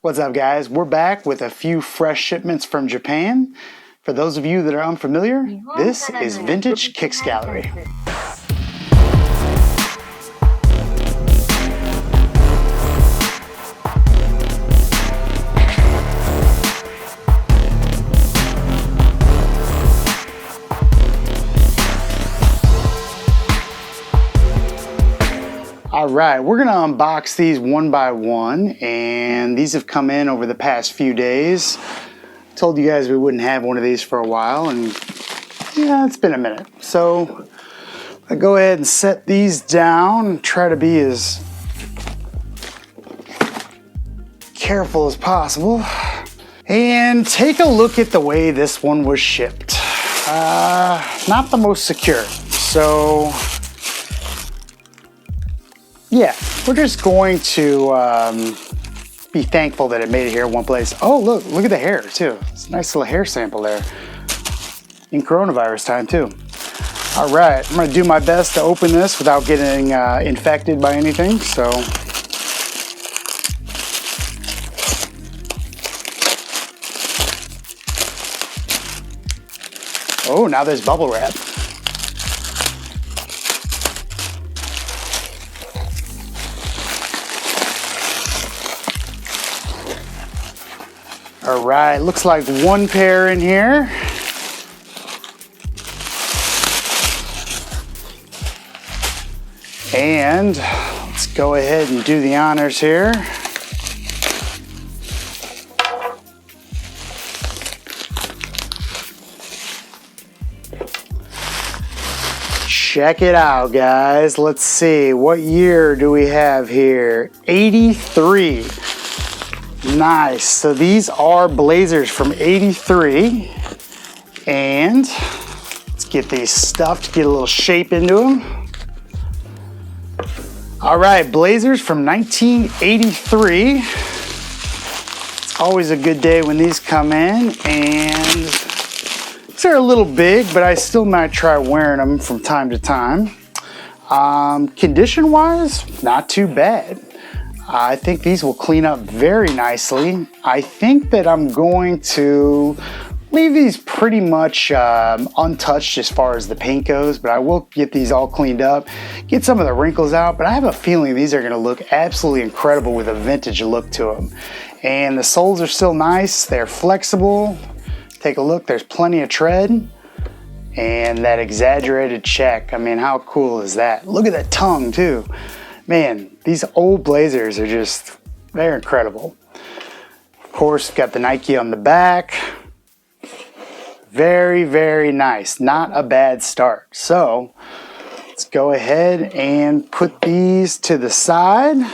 What's up, guys? We're back with a few fresh shipments from Japan. For those of you that are unfamiliar, this is Vintage Kicks Gallery. All right, we're gonna unbox these one by one, and these have come in over the past few days. Told you guys we wouldn't have one of these for a while, and yeah, it's been a minute. So I go ahead and set these down and try to be as careful as possible. And take a look at the way this one was shipped. Not the most secure, so yeah, we're just going to be thankful that it made it here in one place. Oh, look at the hair too. It's a nice little hair sample there. In coronavirus time too. All right, I'm gonna do my best to open this without getting infected by anything, so. Oh, now there's bubble wrap. All right, looks like one pair in here. And let's go ahead and do the honors here. Check it out, guys. Let's see, what year do we have here? 83. Nice. So these are blazers from 83. And let's get these stuffed, get a little shape into them. All right, blazers from 1983. It's always a good day when these come in, and these are a little big, but I still might try wearing them from time to time. Condition-wise, not too bad. I think these will clean up very nicely. I think that I'm going to leave these pretty much untouched as far as the paint goes, but I will get these all cleaned up, get some of the wrinkles out, but I have a feeling these are gonna look absolutely incredible with a vintage look to them. And the soles are still nice, they're flexible. Take a look, there's plenty of tread. And that exaggerated check, I mean, how cool is that? Look at that tongue too. Man, these old blazers are just, they're incredible. Of course, we've got the Nike on the back. Very, very nice. Not a bad start. So let's go ahead and put these to the side.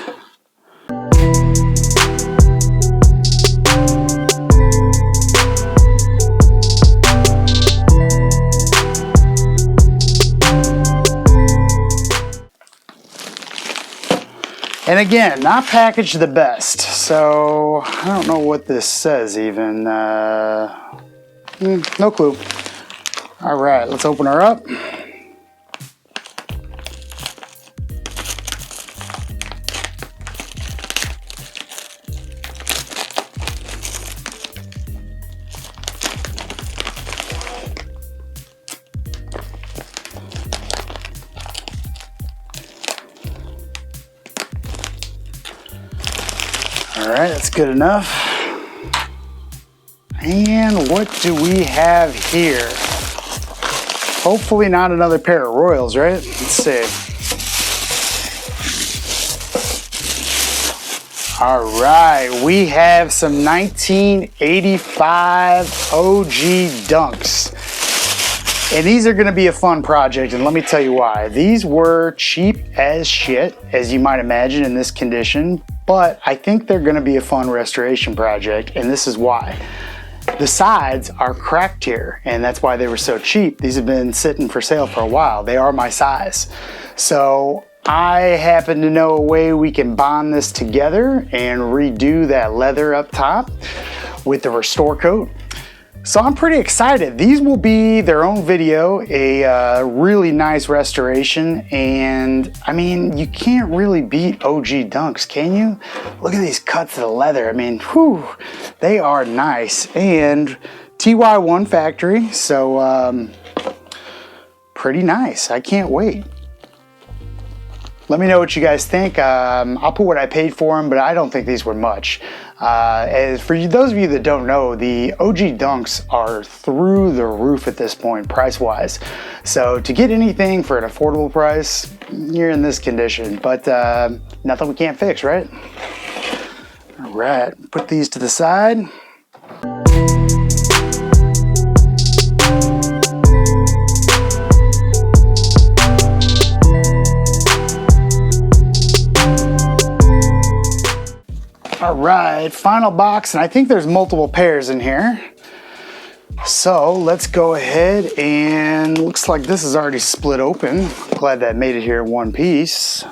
And again, not packaged the best. So I don't know what this says even. No clue. All right, let's open her up. All right, that's good enough. And what do we have here? Hopefully not another pair of Royals, right? Let's see. All right, we have some 1985 OG Dunks. And these are gonna be a fun project, and let me tell you why. These were cheap as shit, as you might imagine in this condition, but I think they're gonna be a fun restoration project, and this is why. The sides are cracked here, and that's why they were so cheap. These have been sitting for sale for a while. They are my size. So I happen to know a way we can bond this together and redo that leather up top with the restore coat. So I'm pretty excited. These will be their own video, a really nice restoration, and I mean, you can't really beat OG Dunks, can you? Look at these cuts of the leather. I mean, whew, they are nice. And TY1 factory, so pretty nice. I can't wait. Let me know what you guys think. I'll put what I paid for them, but I don't think these were much. As for those of you that don't know, the OG Dunks are through the roof at this point, price-wise. So to get anything for an affordable price, you're in this condition. But nothing we can't fix, right? All right, put these to the side. All right, final box, and I think there's multiple pairs in here. So let's go ahead, and looks like this is already split open. Glad that made it here in one piece.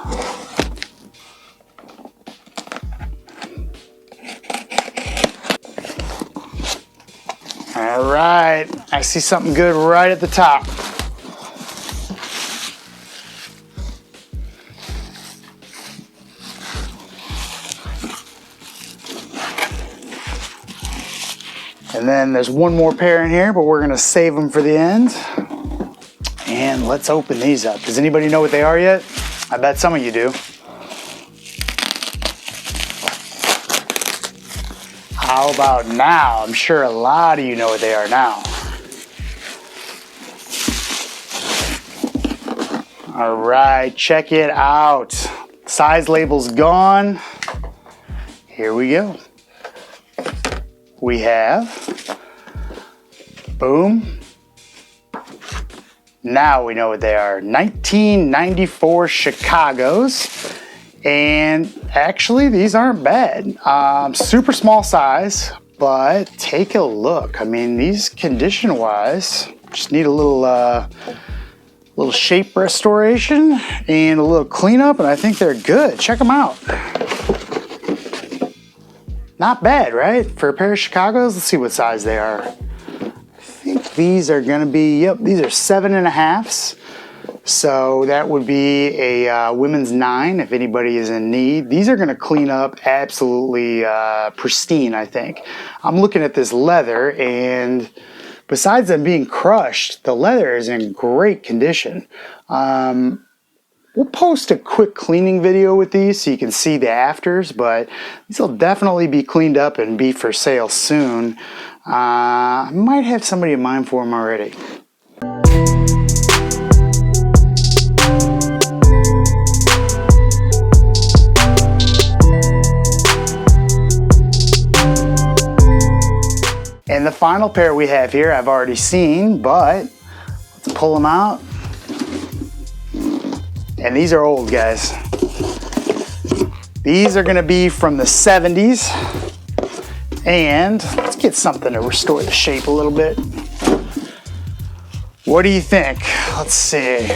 All right, I see something good right at the top. And then there's one more pair in here, but we're gonna save them for the end. And let's open these up. Does anybody know what they are yet? I bet some of you do. How about now? I'm sure a lot of you know what they are now. All right, check it out. Size label's gone. Here we go. We have, boom. Now we know what they are. 1994 Chicago's. And actually, these aren't bad. Super small size, but take a look. I mean, these condition-wise just need a little shape restoration and a little cleanup, and I think they're good. Check them out. Not bad, right? For a pair of Chicago's, let's see what size they are. I think these are gonna be, yep, these are 7.5s. So that would be a women's 9 if anybody is in need. These are gonna clean up absolutely pristine, I think. I'm looking at this leather, and besides them being crushed, the leather is in great condition. We'll post a quick cleaning video with these so you can see the afters, but these will definitely be cleaned up and be for sale soon. I might have somebody in mind for them already. And the final pair we have here, I've already seen, but let's pull them out. And these are old, guys. These are gonna be from the 70s. And let's get something to restore the shape a little bit. What do you think? Let's see.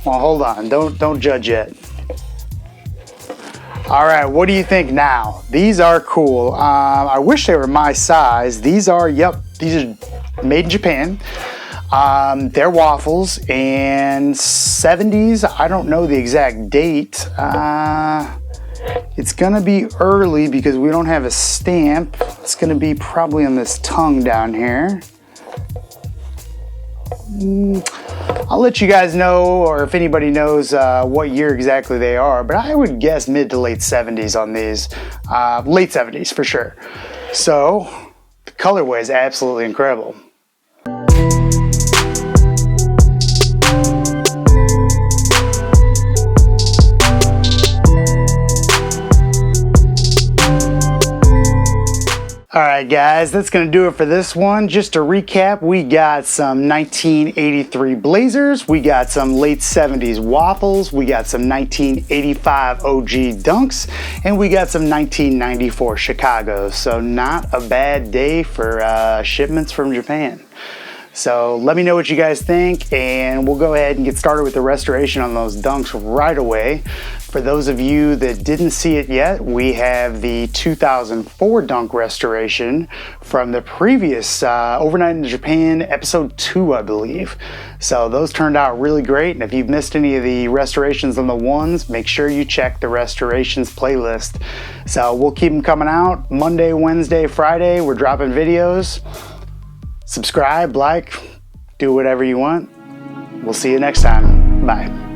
Well, hold on, don't judge yet. All right, what do you think now? These are cool. I wish they were my size. These are, yep, these are made in Japan. They're waffles and 70s. I don't know the exact date. It's gonna be early because we don't have a stamp. It's gonna be probably on this tongue down here. I'll let you guys know, or if anybody knows what year exactly they are, but I would guess mid to late 70s on these. Late 70s for sure. So the colorway is absolutely incredible. All right, guys, that's gonna do it for this one. Just to recap, we got some 1983 Blazers, we got some late 70s Waffles, we got some 1985 OG Dunks, and we got some 1994 Chicago's. So not a bad day for shipments from Japan. So let me know what you guys think, and we'll go ahead and get started with the restoration on those dunks right away. For those of you that didn't see it yet, we have the 2004 dunk restoration from the previous Overnight in Japan episode 2, I believe. So those turned out really great, and if you've missed any of the restorations on the ones, make sure you check the restorations playlist. So we'll keep them coming out Monday, Wednesday, Friday. We're dropping videos. Subscribe, like, do whatever you want. We'll see you next time. Bye.